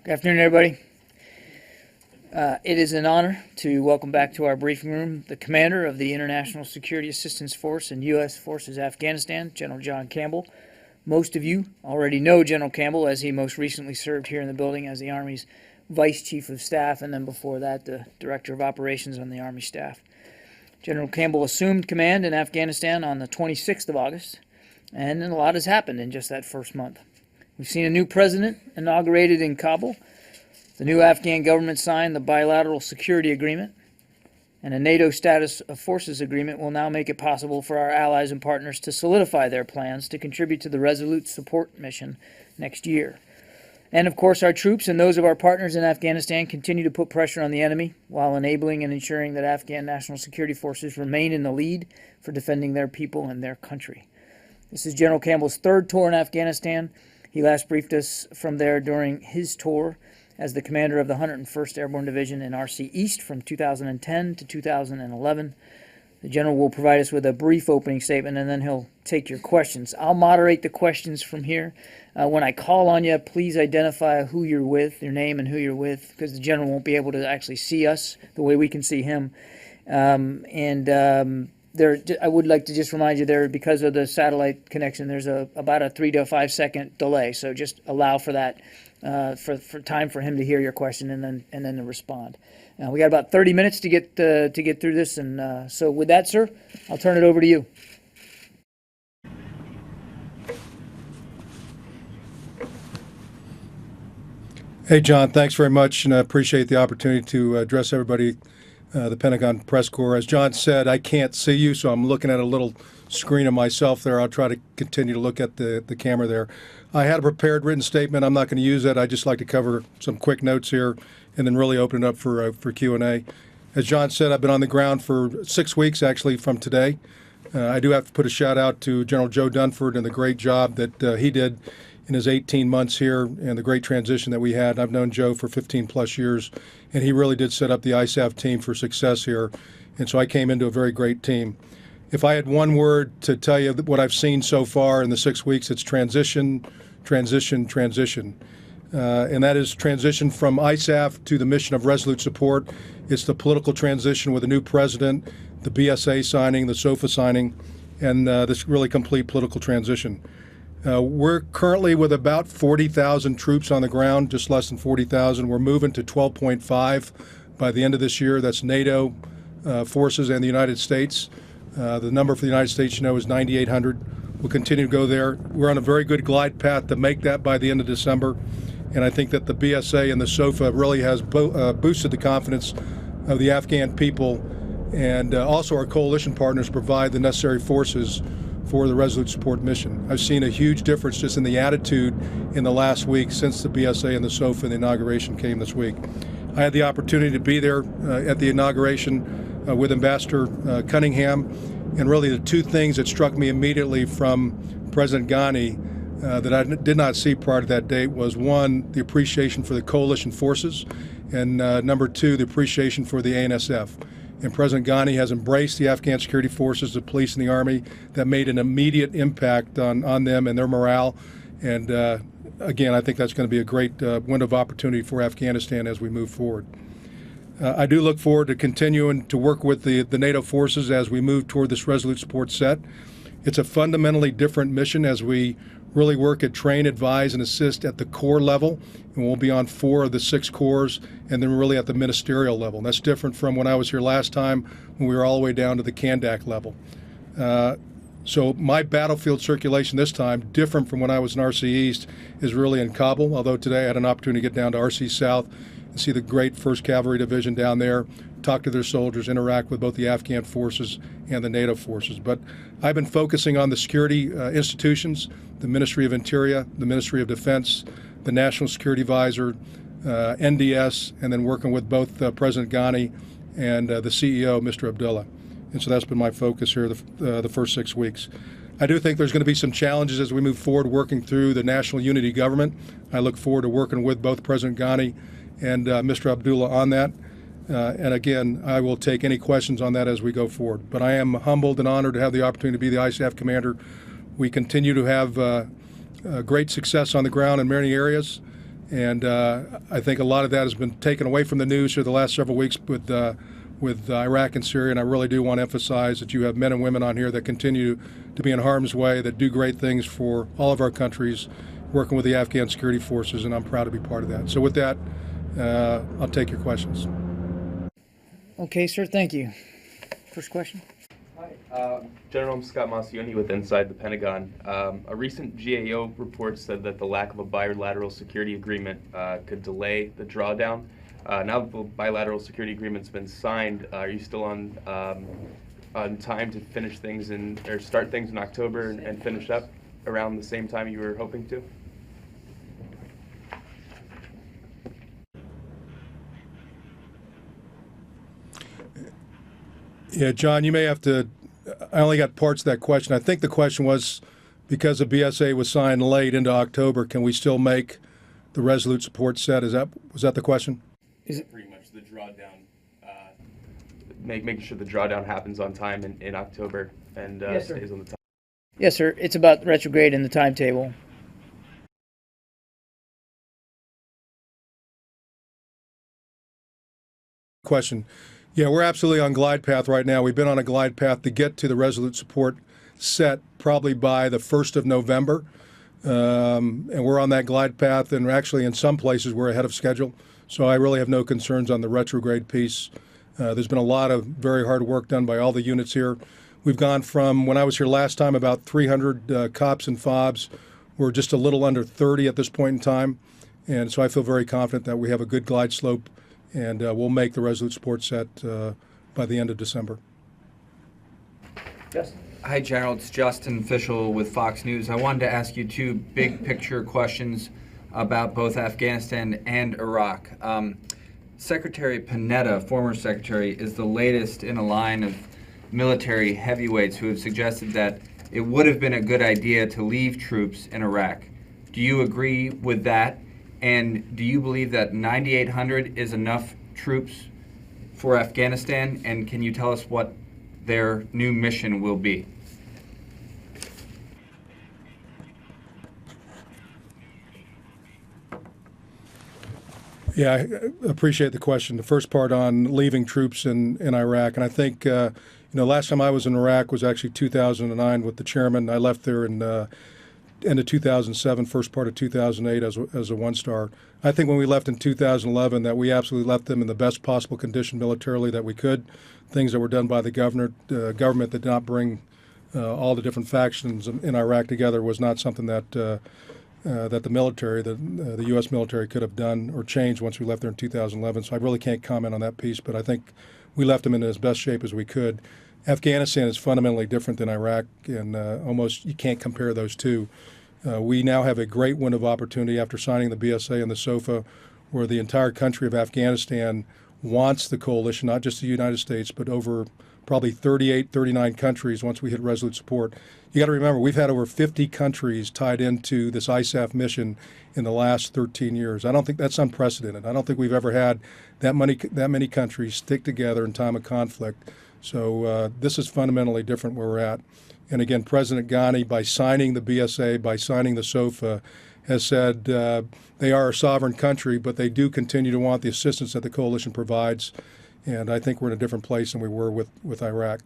Good afternoon, everybody. It is an honor to welcome back to our briefing room the commander of the International Security Assistance Force in U.S. Forces Afghanistan, General John Campbell. Most of you already know General Campbell, as he most recently served here in the building as the Army's Vice Chief of Staff, and then before that, the Director of Operations on the Army staff. General Campbell assumed command in Afghanistan on the 26th of August, and a lot has happened in just that first month. We've seen a new president inaugurated in Kabul. The new Afghan government signed the bilateral security agreement, and a NATO status of forces agreement will now make it possible for our allies and partners to solidify their plans to contribute to the Resolute Support mission next year. And of course, our troops and those of our partners in Afghanistan continue to put pressure on the enemy while enabling and ensuring that Afghan national security forces remain in the lead for defending their people and their country. This is General Campbell's third tour in Afghanistan. He last briefed us from there during his tour as the commander of the 101st Airborne Division in RC East from 2010 to 2011. The general will provide us with a brief opening statement, and then he'll take your questions. I'll moderate the questions from here. When I call on you, please identify who you're with, your name and who you're with, because the general won't be able to actually see us the way we can see him. I would like to just remind you there, because of the satellite connection, there's about a 3 to 5 second delay. So just allow for that, for time for him to hear your question and then to respond. We got about 30 minutes to get through this, and so with that, sir, I'll turn it over to you. Hey, John, thanks very much, and I appreciate the opportunity to address everybody. The Pentagon Press Corps. As John said, I can't see you, so I'm looking at a little screen of myself there. I'll try to continue to look at the camera there. I had a prepared written statement. I'm not going to use that. I'd just like to cover some quick notes here and then really open it up for Q&A. As John said, I've been on the ground for 6 weeks, actually, from today. I do have to put a shout out to General Joe Dunford and the great job that he did in his 18 months here and the great transition that we had. I've known Joe for 15 plus years, and he really did set up the ISAF team for success here. And so I came into a very great team. If I had one word to tell you what I've seen so far in the 6 weeks, it's transition, transition, transition. And that is transition from ISAF to the mission of Resolute Support. It's the political transition with a new president, the BSA signing, the SOFA signing, and this really complete political transition. We're currently with about 40,000 troops on the ground, just less than 40,000. We're moving to 12.5 by the end of this year. That's NATO forces and the United States. The number for the United States, is 9,800. We'll continue to go there. We're on a very good glide path to make that by the end of December. And I think that the BSA and the SOFA really has boosted the confidence of the Afghan people, and also our coalition partners provide the necessary forces for the Resolute Support mission. I've seen a huge difference just in the attitude in the last week since the BSA and the SOFA and the inauguration came this week. I had the opportunity to be there at the inauguration with Ambassador Cunningham, and really the two things that struck me immediately from President Ghani that I did not see prior to that date was, one, the appreciation for the coalition forces, and number two, the appreciation for the ANSF. And President Ghani has embraced the Afghan security forces, the police and the Army. That made an immediate impact on them and their morale. And again, I think that's going to be a great window of opportunity for Afghanistan as we move forward. I do look forward to continuing to work with the NATO forces as we move toward this Resolute Support set. It's a fundamentally different mission as we really work at train, advise, and assist at the corps level. And we'll be on 4 of the 6 corps, and then really at the ministerial level. And that's different from when I was here last time when we were all the way down to the Kandak level. So my battlefield circulation this time, different from when I was in RC East, is really in Kabul, although today I had an opportunity to get down to RC South and see the great 1st Cavalry Division down there, talk to their soldiers, interact with both the Afghan forces and the NATO forces. But I've been focusing on the security institutions, the Ministry of Interior, the Ministry of Defense, the National Security Advisor, NDS, and then working with both President Ghani and the CEO, Mr. Abdullah. And so that's been my focus here the first 6 weeks. I do think there's going to be some challenges as we move forward working through the national unity government. I look forward to working with both President Ghani and Mr. Abdullah on that. And again, I will take any questions on that as we go forward. But I am humbled and honored to have the opportunity to be the ISAF commander. We continue to have great success on the ground in many areas, And I think a lot of that has been taken away from the news for the last several weeks with Iraq and Syria. And I really do want to emphasize that you have men and women on here that continue to be in harm's way, that do great things for all of our countries, working with the Afghan security forces, and I'm proud to be part of that. So with that, I'll take your questions. Okay, sir, thank you. First question. Hi, General, I'm Scott Massioni with Inside the Pentagon. A recent GAO report said that the lack of a bilateral security agreement could delay the drawdown. Now that the bilateral security agreement's been signed, are you still on time to finish things or start things in October and finish up around the same time you were hoping to? Yeah, John, you may have to. I only got parts of that question. I think the question was, because the BSA was signed late into October, can we still make the Resolute support set? Was that the question? Is it Pretty much the drawdown, making sure the drawdown happens on time in October and Yes, sir. stays on the time. Yes, sir. It's about retrograde in the timetable. Question. Yeah, we're absolutely on glide path right now. We've been on a glide path to get to the Resolute support set probably by the 1st of November. And we're on that glide path, and actually in some places we're ahead of schedule. So I really have no concerns on the retrograde piece. There's been a lot of very hard work done by all the units here. We've gone from, when I was here last time, about 300 cops and FOBs. We're just a little under 30 at this point in time. And so I feel very confident that we have a good glide slope, and we'll make the Resolute support set by the end of December. Justin. Hi, General. It's Justin Fischel with Fox News. I wanted to ask you two big picture questions about both Afghanistan and Iraq. Secretary Panetta, former secretary, is the latest in a line of military heavyweights who have suggested that it would have been a good idea to leave troops in Iraq. Do you agree with that? And do you believe that 9,800 is enough troops for Afghanistan? And can you tell us what their new mission will be? Yeah, I appreciate the question. The first part on leaving troops in Iraq. And I think, last time I was in Iraq was actually 2009 with the chairman. I left there in end of 2007, first part of 2008 as a one-star. I think when we left in 2011 that we absolutely left them in the best possible condition militarily that we could. Things that were done by the government that did not bring all the different factions in Iraq together was not something that that the military, the U.S. military could have done or changed once we left there in 2011. So I really can't comment on that piece, but I think we left them in as best shape as we could. Afghanistan is fundamentally different than Iraq, and almost you can't compare those two. We now have a great window of opportunity after signing the BSA and the SOFA, where the entire country of Afghanistan wants the coalition, not just the United States, but over probably 38, 39 countries once we hit Resolute support. You got to remember, we've had over 50 countries tied into this ISAF mission in the last 13 years. I don't think that's unprecedented. I don't think we've ever had that many countries stick together in time of conflict. So this is fundamentally different where we're at. And again, President Ghani, by signing the BSA, by signing the SOFA, has said they are a sovereign country, but they do continue to want the assistance that the coalition provides. And I think we're in a different place than we were with Iraq.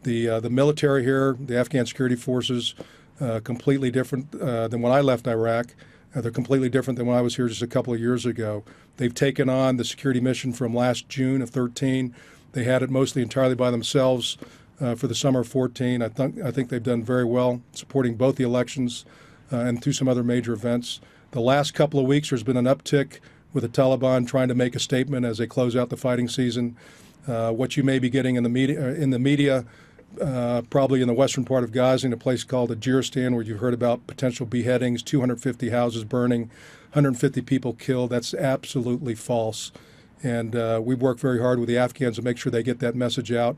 The military here, the Afghan security forces, completely different than when I left Iraq. They're completely different than when I was here just a couple of years ago. They've taken on the security mission from last June of 13. They had it mostly entirely by themselves for the summer of 14. I think they've done very well supporting both the elections and through some other major events. The last couple of weeks, there's been an uptick with the Taliban trying to make a statement as they close out the fighting season. What you may be getting in the media, probably in the western part of Gaza, in a place called Ajiristan, where you've heard about potential beheadings, 250 houses burning, 150 people killed. That's absolutely false. And we've worked very hard with the Afghans to make sure they get that message out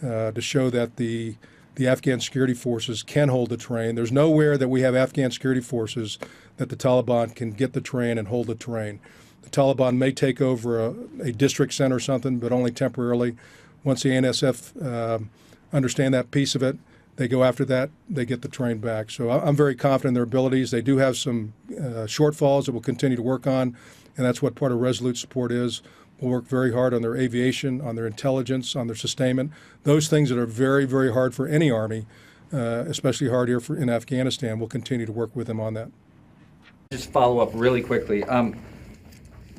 to show that the Afghan security forces can hold the terrain. There's nowhere that we have Afghan security forces that the Taliban can get the terrain and hold the terrain. The Taliban may take over a district center or something, but only temporarily. Once the ANSF understand that piece of it, They go after that, they get the train back. So I'm very confident in their abilities. They do have some shortfalls that we'll continue to work on, and that's what part of Resolute support is. We'll work very hard on their aviation, on their intelligence, on their sustainment, those things that are very, very hard for any Army, especially hard here in Afghanistan. We'll continue to work with them on that. Just follow up really quickly.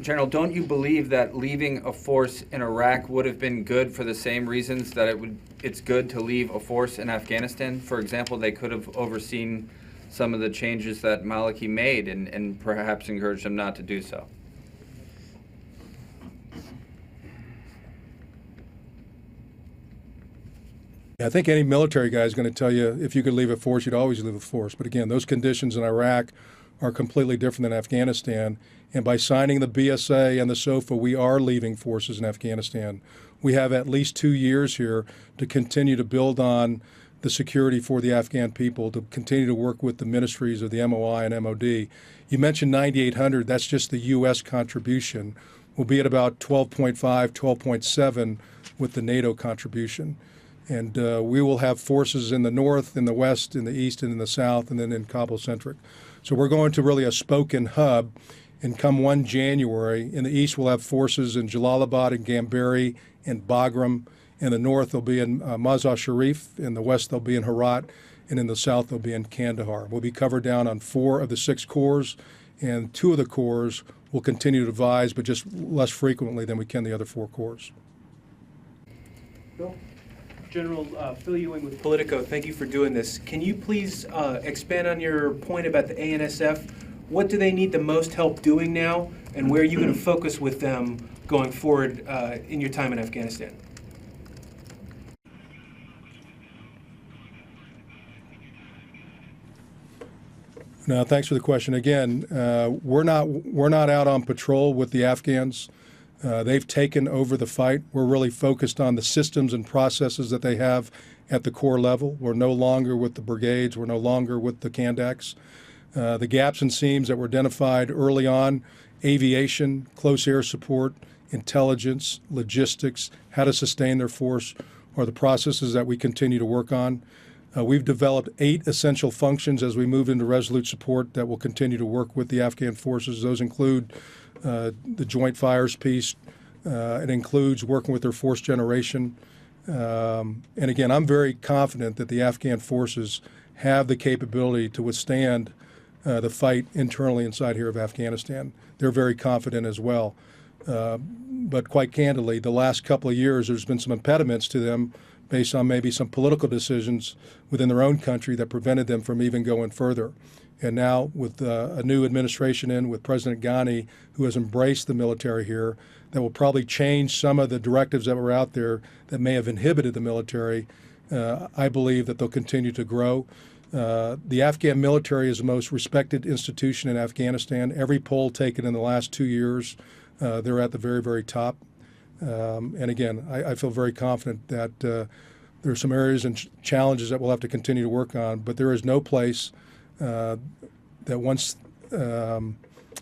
General, don't you believe that leaving a force in Iraq would have been good for the same reasons that it's good to leave a force in Afghanistan? For example, they could have overseen some of the changes that Maliki made and perhaps encouraged them not to do so. I think any military guy is going to tell you if you could leave a force, you'd always leave a force. But again, those conditions in Iraq are completely different than Afghanistan. And by signing the BSA and the SOFA, we are leaving forces in Afghanistan. We have at least 2 years here to continue to build on the security for the Afghan people, to continue to work with the ministries of the MOI and MOD. You mentioned 9,800. That's just the U.S. contribution. We'll be at about 12.5, 12.7 with the NATO contribution. And we will have forces in the north, in the west, in the east, and in the south, and then in Kabul-centric. So we're going to really a spoken hub. And come 1 January, in the east we'll have forces in Jalalabad and Gambari and Bagram. In the north they'll be in Mazar Sharif. In the west they'll be in Herat. And in the south they'll be in Kandahar. We'll be covered down on 4 of the 6 corps. And 2 of the corps will continue to advise, but just less frequently than we can the other 4 corps. Bill? General, Phil Ewing with Politico, thank you for doing this. Can you please expand on your point about the ANSF? What do they need the most help doing now, and where are you going to focus with them going forward in your time in Afghanistan? No, thanks for the question. Again, we're not out on patrol with the Afghans. They've taken over the fight. We're really focused on the systems and processes that they have at the corps level. We're no longer with the brigades. We're no longer with the Kandaks. The gaps and seams that were identified early on, aviation, close air support, intelligence, logistics, how to sustain their force, are the processes that we continue to work on. We've developed 8 essential functions as we move into Resolute support that will continue to work with the Afghan forces. Those include the Joint Fires piece. It includes working with their force generation. And again, I'm very confident that the Afghan forces have the capability to withstand the fight internally inside here of Afghanistan. They're very confident as well. But quite candidly, the last couple of years, there's been some impediments to them based on maybe some political decisions within their own country that prevented them from even going further. And now with a new administration in, with President Ghani, who has embraced the military here, that will probably change some of the directives that were out there that may have inhibited the military. I believe that they'll continue to grow. The Afghan military is the most respected institution in Afghanistan. Every poll taken in the last 2 years, they're at the very, very top. And again, I feel very confident that there are some areas and challenges that we'll have to continue to work on, but there is no place that once the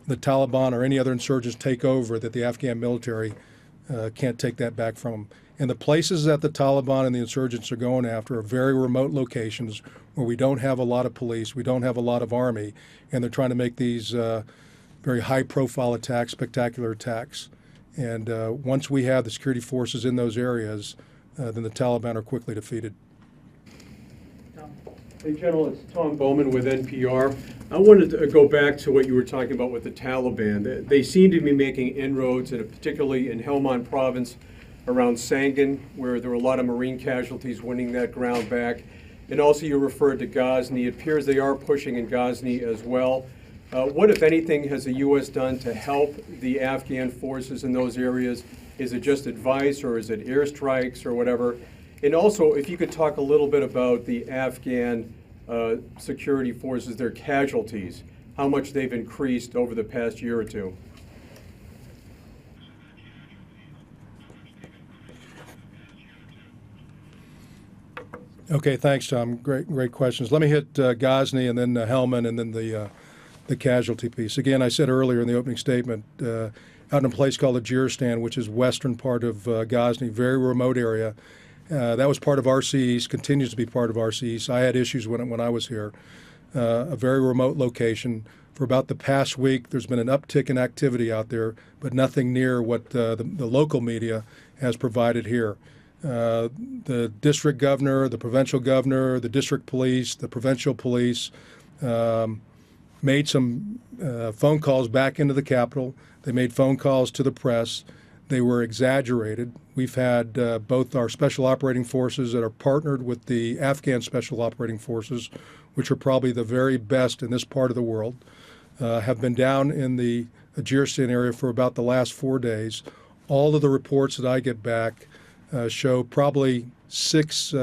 Taliban or any other insurgents take over, that the Afghan military can't take that back from them. And the places that the Taliban and the insurgents are going after are very remote locations where we don't have a lot of police, we don't have a lot of army, and they're trying to make these very high-profile attacks, spectacular attacks. And once we have the security forces in those areas, then the Taliban are quickly defeated. Hey, General, it's Tom Bowman with NPR. I wanted to go back to what you were talking about with the Taliban. They seem to be making inroads, particularly in Helmand province around Sangin, where there were a lot of Marine casualties, winning that ground back. And also you referred to Ghazni. It appears they are pushing in Ghazni as well. What, if anything, has the U.S. done to help the Afghan forces in those areas? Is it just advice, or is it airstrikes or whatever? And also, if you could talk a little bit about the Afghan security forces, their casualties, how much they've increased over the past year or two. Okay, thanks, Tom. Great questions. Let me hit Ghazni and then Helmand and then the casualty piece. Again, I said earlier in the opening statement, out in a place called Ajiristan, which is western part of Ghazni, very remote area, That was part of RC East, continues to be part of RC East. I had issues when I was here. A very remote location. For about the past week, there's been an uptick in activity out there, but nothing near what the local media has provided here. The district governor, the provincial governor, the district police, the provincial police made some phone calls back into the Capitol. They made phone calls to the press. They were exaggerated. We've had both our special operating forces that are partnered with the Afghan special operating forces, which are probably the very best in this part of the world, have been down in the Waziristan area for about the last 4 days. All of the reports that I get back show probably 6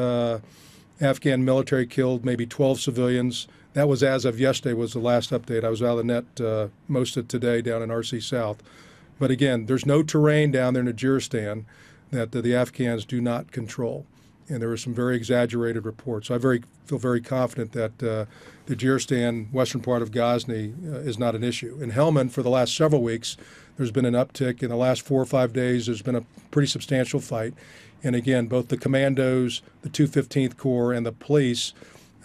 Afghan military killed, maybe 12 civilians. That was as of yesterday was the last update. I was out of the net most of today down in RC South. But again, there's no terrain down there in Waziristan that the Afghans do not control. And there were some very exaggerated reports. So I feel very confident that the Waziristan, western part of Ghazni, is not an issue. In Helmand, for the last several weeks, there's been an uptick. In the last 4 or 5 days, there's been a pretty substantial fight. And again, both the commandos, the 215th Corps, and the police,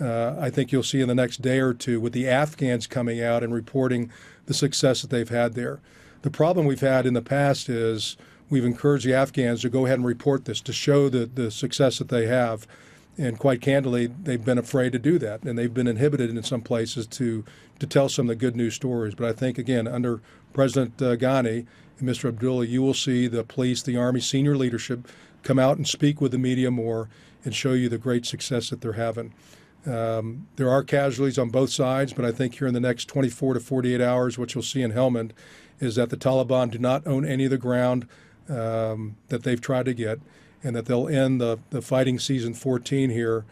I think you'll see in the next day or two with the Afghans coming out and reporting the success that they've had there. The problem we've had in the past is we've encouraged the Afghans to go ahead and report this, to show the success that they have. And quite candidly, they've been afraid to do that. And they've been inhibited in some places to tell some of the good news stories. But I think, again, under President Ghani and Mr. Abdullah, you will see the police, the Army, senior leadership come out and speak with the media more and show you the great success that they're having. There are casualties on both sides, but I think here in the next 24 to 48 hours, what you'll see in Helmand is that the Taliban do not own any of the ground that they've tried to get, and that they'll end the fighting season 14 here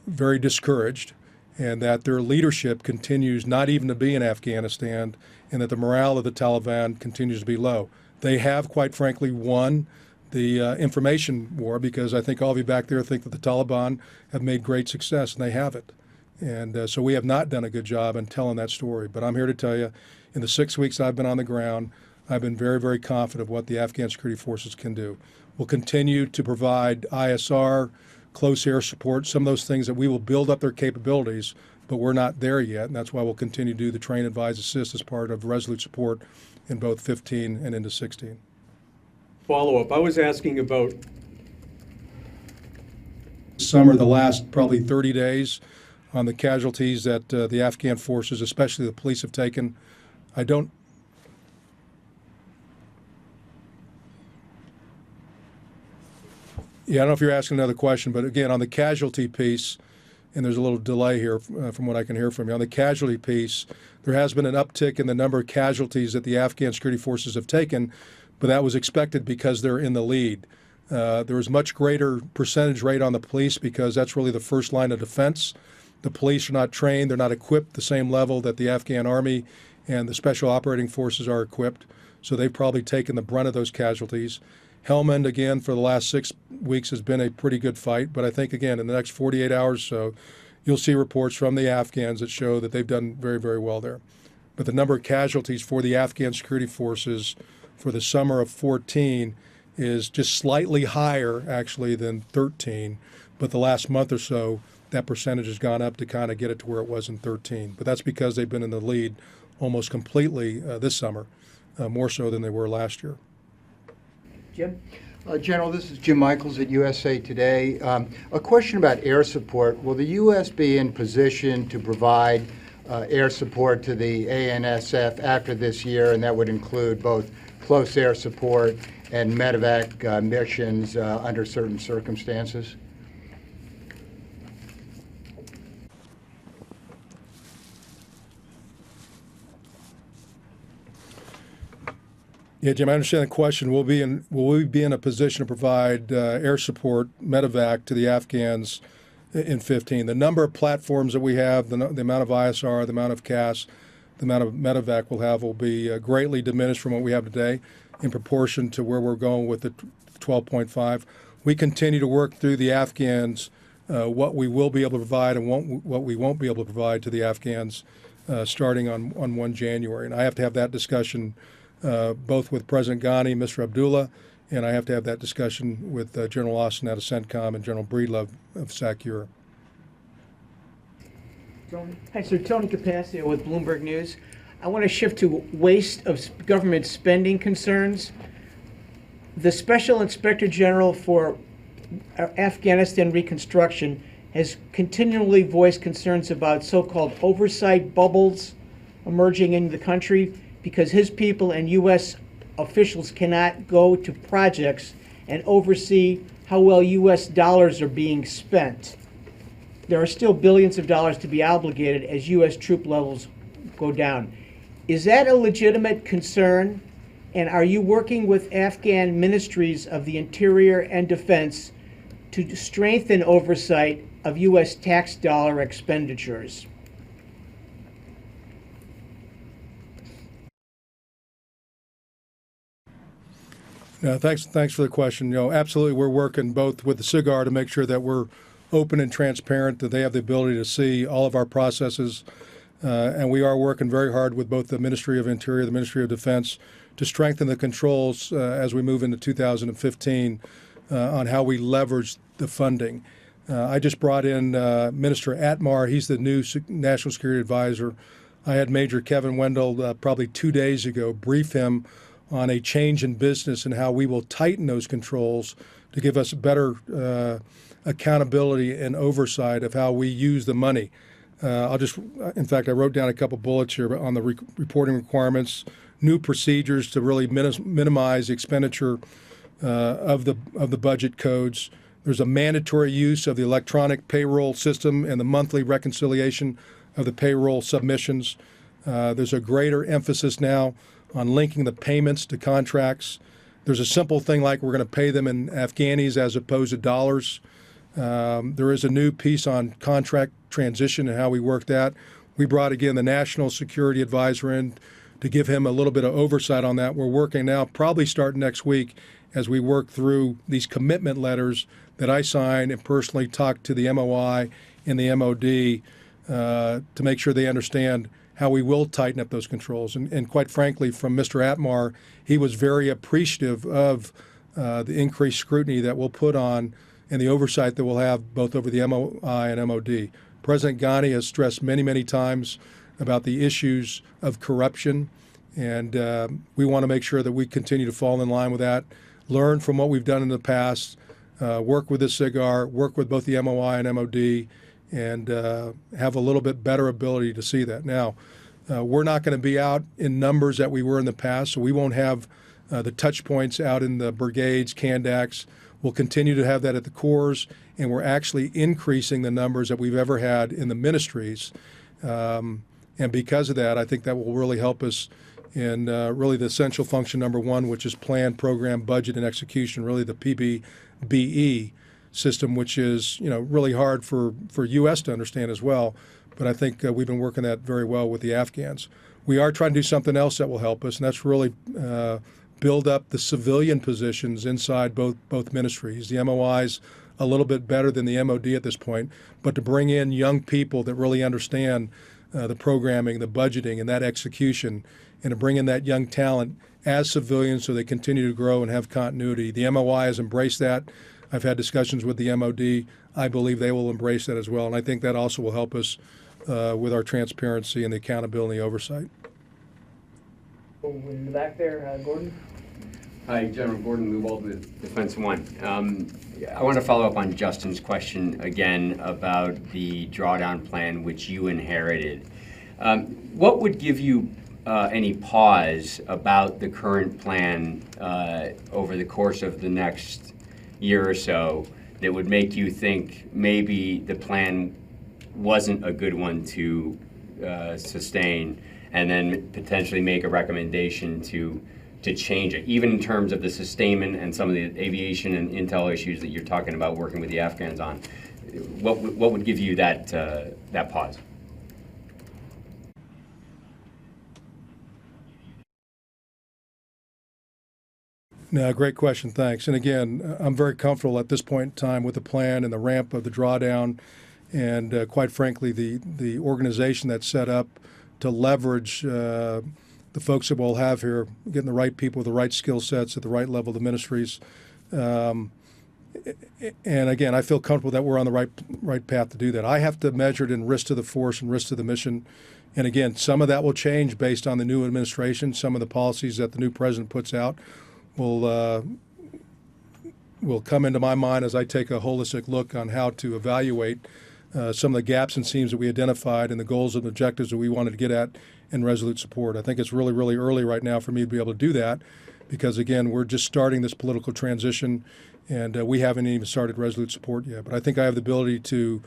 very discouraged, and that their leadership continues not even to be in Afghanistan, and that the morale of the Taliban continues to be low. They have, quite frankly, won the information war, because I think all of you back there think that the Taliban have made great success, and they haven't. And so we have not done a good job in telling that story. But I'm here to tell you, in the 6 weeks I've been on the ground, I've been very, very confident of what the Afghan security forces can do. We'll continue to provide ISR, close air support, some of those things that we will build up their capabilities, but we're not there yet, and that's why we'll continue to do the train, advise, assist as part of resolute support in both 15 and into 16. Follow-up, I was asking about summer, the last probably 30 days, on the casualties that the Afghan forces, especially the police, have taken. I don't know if you're asking another question, but again, on the casualty piece, and there's a little delay here from what I can hear from you, on the casualty piece, there has been an uptick in the number of casualties that the Afghan security forces have taken, but that was expected because they're in the lead. There was much greater percentage rate on the police because that's really the first line of defense. The police are not trained, they're not equipped the same level that the Afghan Army and the special operating forces are equipped, so they've probably taken the brunt of those casualties. Helmand, again, for the last 6 weeks has been a pretty good fight, but I think, again, in the next 48 hours or so, you'll see reports from the Afghans that show that they've done very, very well there. But the number of casualties for the Afghan security forces for the summer of 14 is just slightly higher, actually, than 13. But the last month or so, that percentage has gone up to kind of get it to where it was in 13. But that's because they've been in the lead almost completely this summer, more so than they were last year. Jim? General, this is Jim Michaels at USA Today. A question about air support. Will the U.S. be in position to provide air support to the ANSF after this year, and that would include both close air support and medevac missions under certain circumstances? Yeah, Jim, I understand the question. Will we be in a position to provide air support, medevac, to the Afghans in 15? The number of platforms that we have, the amount of ISR, the amount of CAS, the amount of medevac we'll have will be greatly diminished from what we have today in proportion to where we're going with the 12.5. We continue to work through the Afghans what we will be able to provide and what we won't be able to provide to the Afghans starting on 1 January. And I have to have that discussion both with President Ghani, Mr. Abdullah, and I have to have that discussion with General Austin out of CENTCOM and General Breedlove of SACURA. Hi, sir. Tony Capaccio with Bloomberg News. I want to shift to waste of government spending concerns. The Special Inspector General for Afghanistan Reconstruction has continually voiced concerns about so-called oversight bubbles emerging in the country because his people and U.S. officials cannot go to projects and oversee how well U.S. dollars are being spent. There are still billions of dollars to be obligated as U.S. troop levels go down. Is that a legitimate concern? And are you working with Afghan ministries of the Interior and Defense to strengthen oversight of U.S. tax dollar expenditures? Thanks for the question. Absolutely, we're working both with the SIGAR to make sure that we're open and transparent, that they have the ability to see all of our processes, and we are working very hard with both the Ministry of Interior, the Ministry of Defense, to strengthen the controls as we move into 2015 on how we leverage the funding. I just brought in Minister Atmar. He's the new National Security Advisor. I had Major Kevin Wendell probably 2 days ago brief him on a change in business and how we will tighten those controls to give us better accountability and oversight of how we use the money. In fact, I wrote down a couple bullets here on the reporting requirements, new procedures to really minimize the expenditure of the budget codes. There's a mandatory use of the electronic payroll system and the monthly reconciliation of the payroll submissions. There's a greater emphasis now on linking the payments to contracts. There's a simple thing like we're going to pay them in Afghanis as opposed to dollars. There is a new piece on contract transition and how we work that. We brought, again, the National Security Advisor in to give him a little bit of oversight on that. We're working now, probably starting next week, as we work through these commitment letters that I sign and personally talk to the MOI and the MOD to make sure they understand how we will tighten up those controls. And quite frankly, from Mr. Atmar, he was very appreciative of the increased scrutiny that we'll put on and the oversight that we'll have both over the MOI and MOD. President Ghani has stressed many, many times about the issues of corruption, and we want to make sure that we continue to fall in line with that, learn from what we've done in the past, work with the SIGAR, work with both the MOI and MOD, and have a little bit better ability to see that. Now, we're not going to be out in numbers that we were in the past, so we won't have the touch points out in the brigades, Kandax. We'll continue to have that at the corps, and we're actually increasing the numbers that we've ever had in the ministries. And because of that, I think that will really help us in really the essential function number one, which is plan, program, budget, and execution, really the PBBE system, which is really hard for U.S. to understand as well. But I think we've been working that very well with the Afghans. We are trying to do something else that will help us, and that's really build up the civilian positions inside both ministries. The MOI's a little bit better than the MOD at this point, but to bring in young people that really understand the programming, the budgeting, and that execution, and to bring in that young talent as civilians so they continue to grow and have continuity. The MOI has embraced that. I've had discussions with the MOD. I believe they will embrace that as well, and I think that also will help us with our transparency and the accountability and the oversight. In the back there, Gordon. Hi, General Gordon Lewald with Defense One. I want to follow up on Justin's question again about the drawdown plan which you inherited. What would give you any pause about the current plan over the course of the next year or so that would make you think maybe the plan wasn't a good one to sustain, and then potentially make a recommendation to change it, even in terms of the sustainment and some of the aviation and intel issues that you're talking about working with the Afghans on? What would give you that pause? No, great question, thanks. And again, I'm very comfortable at this point in time with the plan and the ramp of the drawdown, and quite frankly, the organization that's set up to leverage the folks that we'll have here, getting the right people with the right skill sets at the right level of the ministries. And again, I feel comfortable that we're on the right path to do that. I have to measure it in risk to the force and risk to the mission. And again, some of that will change based on the new administration. Some of the policies that the new president puts out will come into my mind as I take a holistic look on how to evaluate some of the gaps and seams that we identified and the goals and objectives that we wanted to get at in Resolute Support. I think it's really, really early right now for me to be able to do that because, again, we're just starting this political transition and we haven't even started Resolute Support yet. But I think I have the ability to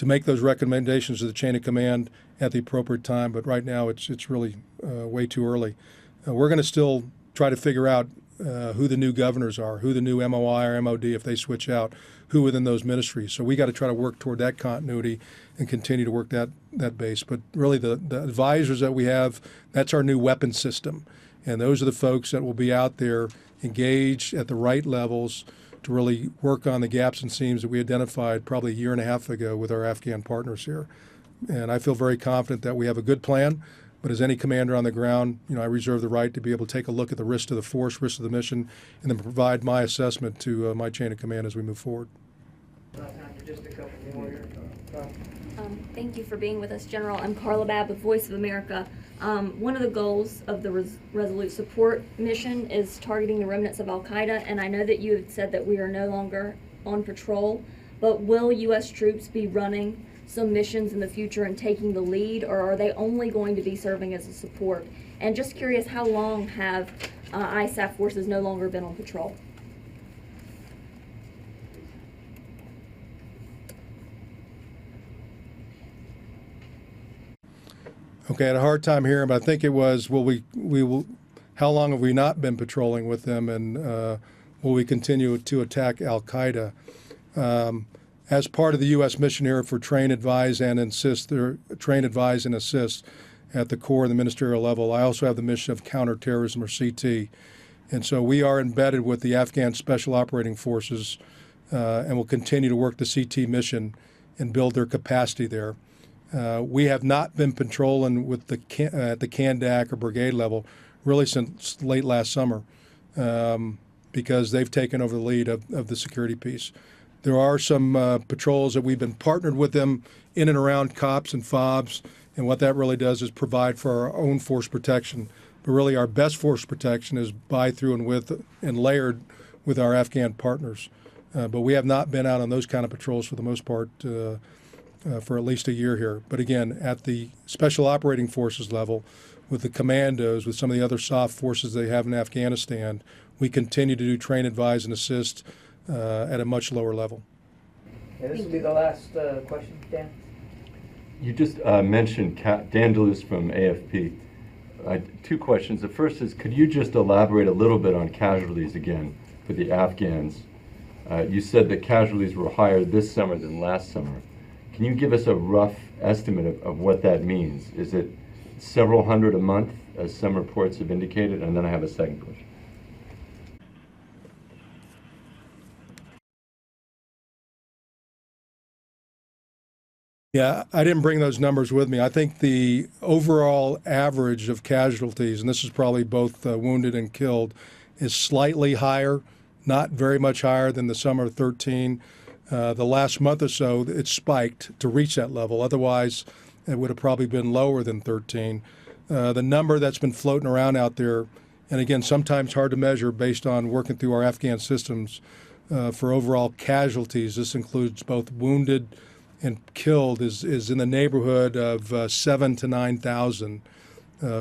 make those recommendations to the chain of command at the appropriate time. But right now it's really way too early. We're going to still try to figure out who the new governors are, who the new MOI or MOD, if they switch out, who within those ministries. So we got to try to work toward that continuity and continue to work that base. But really the advisors that we have, that's our new weapon system. And those are the folks that will be out there engaged at the right levels to really work on the gaps and seams that we identified probably a year and a half ago with our Afghan partners here. And I feel very confident that we have a good plan. But as any commander on the ground, I reserve the right to be able to take a look at the risk to the force, risk to the mission, and then provide my assessment to my chain of command as we move forward. Just a couple more here. Thank you for being with us, General. I'm Carla Babb with Voice of America. One of the goals of the Resolute Support mission is targeting the remnants of Al-Qaeda, and I know that you have said that we are no longer on patrol, but will U.S. troops be running some missions in the future and taking the lead, or are they only going to be serving as a support? And just curious, how long have ISAF forces no longer been on patrol? Okay, I had a hard time hearing, but I think it was, how long have we not been patrolling with them, and will we continue to attack Al-Qaeda? As part of the U.S. mission here for train, advise, and assist at the Corps and the ministerial level, I also have the mission of counterterrorism, or CT. And so we are embedded with the Afghan Special Operating Forces and will continue to work the CT mission and build their capacity there. We have not been patrolling with at the Kandak or brigade level really since late last summer because they've taken over the lead of the security piece. There are some patrols that we've been partnered with them in and around COPS and FOBs, and what that really does is provide for our own force protection. But really our best force protection is by, through, and with, and layered with our Afghan partners. But we have not been out on those kind of patrols for the most part for at least a year here. But again, at the Special Operating Forces level, with the commandos, with some of the other soft forces they have in Afghanistan, we continue to do train, advise, and assist at a much lower level. Yeah, this will be the last question, Dan. You just mentioned Dan DeLuce from AFP. Two questions. The first is, could you just elaborate a little bit on casualties again for the Afghans? You said that casualties were higher this summer than last summer. Can you give us a rough estimate of what that means? Is it several hundred a month, as some reports have indicated? And then I have a second question. Yeah, I didn't bring those numbers with me. I think the overall average of casualties, and this is probably both wounded and killed, is slightly higher, not very much higher than the summer of 13. The last month or so, it spiked to reach that level. Otherwise, it would have probably been lower than 13. The number that's been floating around out there, and again, sometimes hard to measure based on working through our Afghan systems, for overall casualties, this includes both wounded and killed, is in the neighborhood of 7,000 to 9,000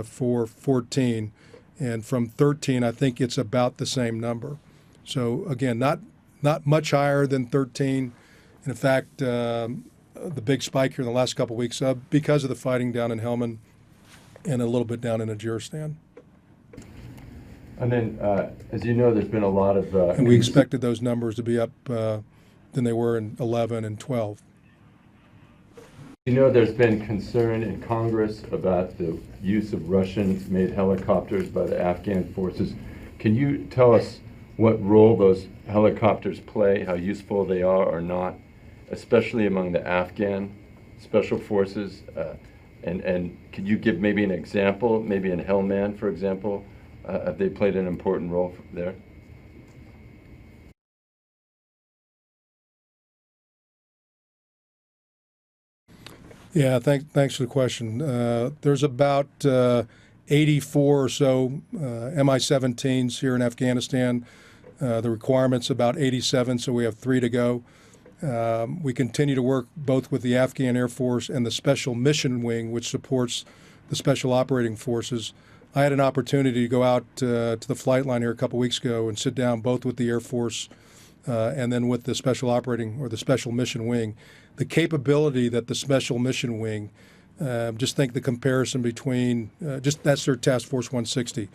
for 14. And from 13, I think it's about the same number. So again, not much higher than 13. And in fact, the big spike here in the last couple of weeks because of the fighting down in Helmand and a little bit down in Ajiristan. And then, as you know, there's been a lot of... and we expected those numbers to be up than they were in 11 and 12. You know, there's been concern in Congress about the use of Russian-made helicopters by the Afghan forces. Can you tell us what role those helicopters play, how useful they are or not, especially among the Afghan special forces? And could you give maybe an example, maybe in Helmand, for example? Have they played an important role there? Yeah, thanks for the question. There's about 84 or so Mi-17s here in Afghanistan. The requirement's about 87, so we have 3 to go. We continue to work both with the Afghan Air Force and the Special Mission Wing, which supports the Special Operating Forces. I had an opportunity to go out to the flight line here a couple weeks ago and sit down both with the Air Force and then with the Special Operating or the Special Mission Wing. The capability that the Special Mission Wing, just think the comparison between, that's their Task Force 160,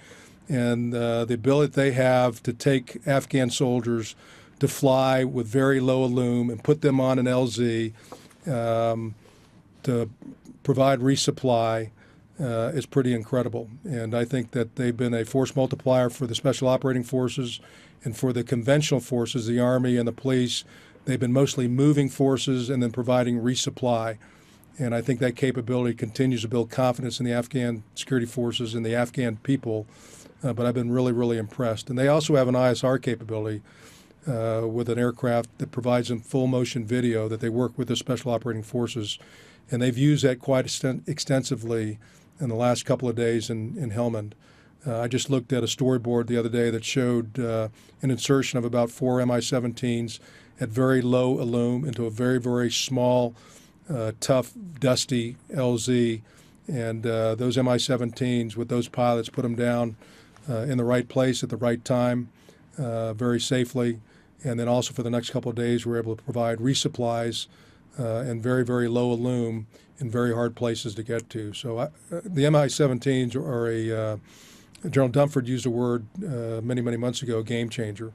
and the ability they have to take Afghan soldiers to fly with very low alum and put them on an LZ to provide resupply is pretty incredible. And I think that they've been a force multiplier for the Special Operating Forces and for the conventional forces, the Army and the police. They've been mostly moving forces and then providing resupply. And I think that capability continues to build confidence in the Afghan security forces and the Afghan people. But I've been really, really impressed. And they also have an ISR capability with an aircraft that provides them full motion video that they work with the Special Operating Forces. And they've used that quite extensively in the last couple of days in Helmand. I just looked at a storyboard the other day that showed an insertion of about 4 Mi-17s at very low alum into a very, very small, tough, dusty LZ. And those Mi-17s with those pilots put them down in the right place at the right time very safely. And then also for the next couple of days, we're able to provide resupplies and very, very low alum in very hard places to get to. So the Mi-17s are General Dunford used a word many, many months ago, game changer.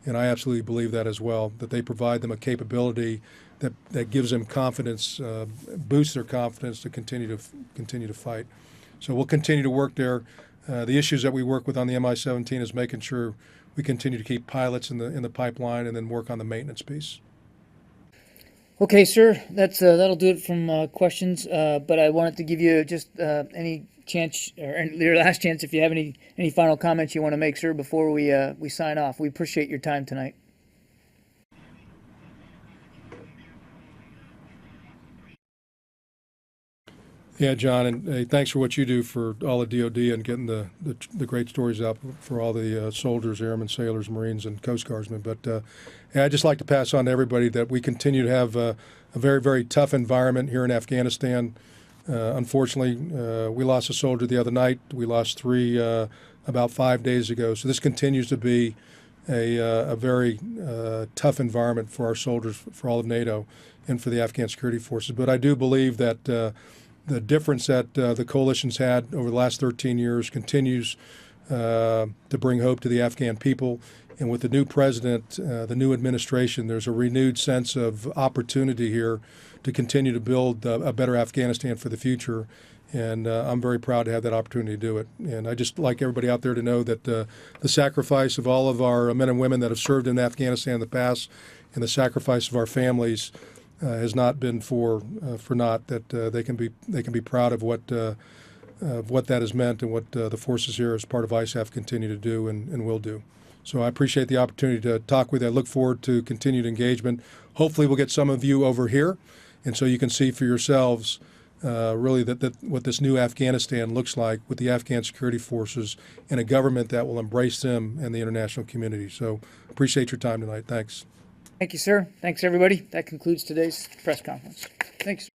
And I absolutely believe that as well, that they provide them a capability that gives them confidence, boosts their confidence to continue to fight. So we'll continue to work there. The issues that we work with on the Mi-17 is making sure we continue to keep pilots in the pipeline and then work on the maintenance piece. Okay, sir, that'll do it from questions. But I wanted to give you just any chance, or your last chance, if you have any final comments you want to make, sir, before we sign off. We appreciate your time tonight. Yeah, John, and hey, thanks for what you do for all the DoD and getting the great stories out for all the soldiers, airmen, sailors, Marines, and Coast Guardsmen. But yeah, I'd just like to pass on to everybody that we continue to have a very, very tough environment here in Afghanistan. Unfortunately, we lost a soldier the other night. We lost 3 about 5 days ago. So this continues to be a very tough environment for our soldiers, for all of NATO, and for the Afghan security forces. But I do believe that the difference that the coalition's had over the last 13 years continues to bring hope to the Afghan people. And with the new president, the new administration, there's a renewed sense of opportunity here to continue to build a better Afghanistan for the future. And I'm very proud to have that opportunity to do it. And I just like everybody out there to know that the sacrifice of all of our men and women that have served in Afghanistan in the past and the sacrifice of our families has not been for naught. That they can be proud of what that has meant and what the forces here as part of ISAF continue to do and will do. So I appreciate the opportunity to talk with you. I look forward to continued engagement. Hopefully we'll get some of you over here, and so you can see for yourselves really that what this new Afghanistan looks like with the Afghan security forces and a government that will embrace them and the international community. So appreciate your time tonight. Thanks. Thank you, sir. Thanks, everybody. That concludes today's press conference. Thanks.